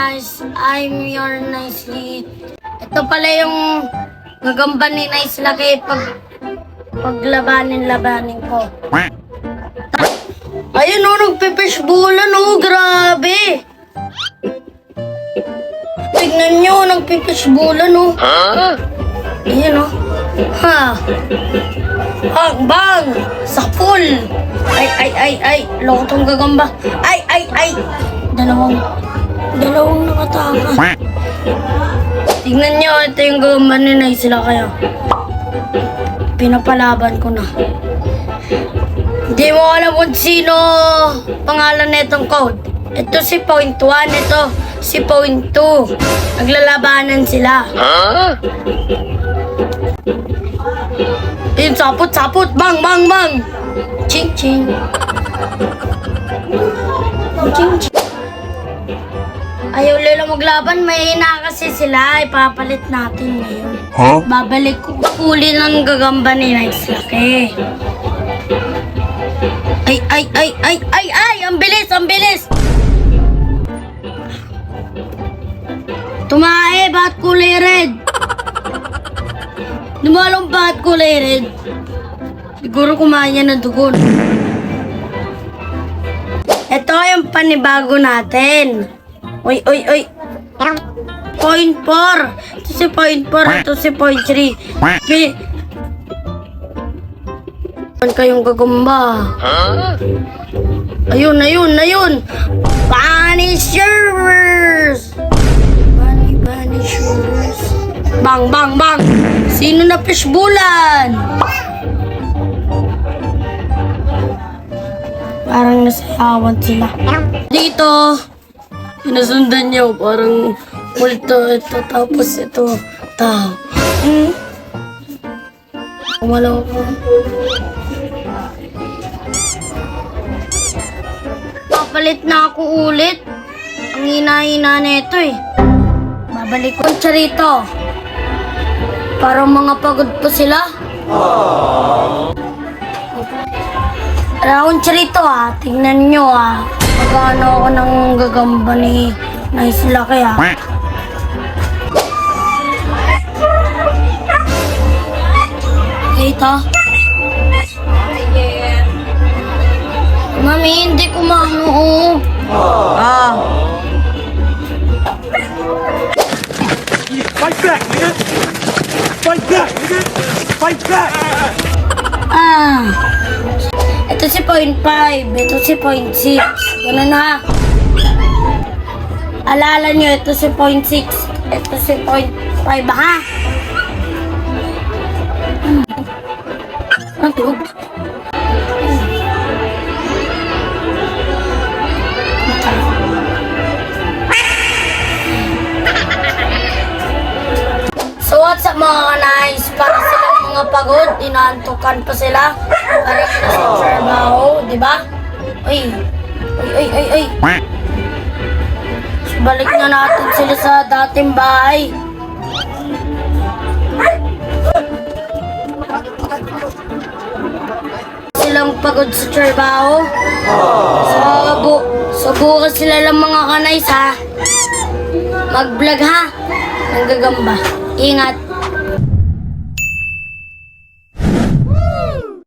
guys, I'm your Nicely. Ito pala yung gagamba ni Nice Lucky paglabanin ko. Ayun o, nagpipishbulan o, grabe. Tignan nyo, nagpipishbulan o. Ayun o. Ha. Bang! Sa pool! Ay! Loko tong gagamba. Ay! Dalawang nakataka. Tignan nyo, ito yung gagamba ni Nice sila kaya. Pinapalaban ko na. Hindi mo alam kung sino pangalan na itong code. Ito si Point 1, ito si Point 2. Naglalabanan sila. Ayun, sapot! Bang! Ching! Ching! Ayaw nila maglaban, may hina kasi sila. Ipapalit natin ngayon. Babalik ko huli ng gagamba ni Nice Lucky. Ay! Ang bilis! Tumae, bakit kulay red? Di mo alam bakit kulay red? Siguro kumain niya ng dugon. Ito yung panibago natin. Uy! Point 4. Ito si Point 4. Ito si Point 3. Ano kayong gagamba? Ayun! Vanishers! Vanishers! Bang! Sino na fishbulan? Parang nasayawan sila. Dito, pinasundan niyo. Parang multo ito. Tapos ito. Tao. Kumalaw ko. Papalit na ako ulit. Ang hina-hina na ito eh. Babalik ko siya rito. Parang mga pagod pa sila. Round rito tingnan nyo magkano ako ng gagamba ni Nice Lucky Kita? Mami, hindi ko maano. Fight back, nigga! Fight back! Ito si Point 5, ito si Point 6. Ganun na. Alala nyo, ito si Point 6, ito si Point 5, ha? Ang tuog. So what's up mga Nice? Para silang mga pagod, inaantukan pa sila. Para sa trabaho, di ba? Ay. So, balik na natin sila sa dating bahay. Silang pagod sa trabaho. So bukas sila lang mga Nice ha. Mag-vlog ha. Ng gagamba. Ingat.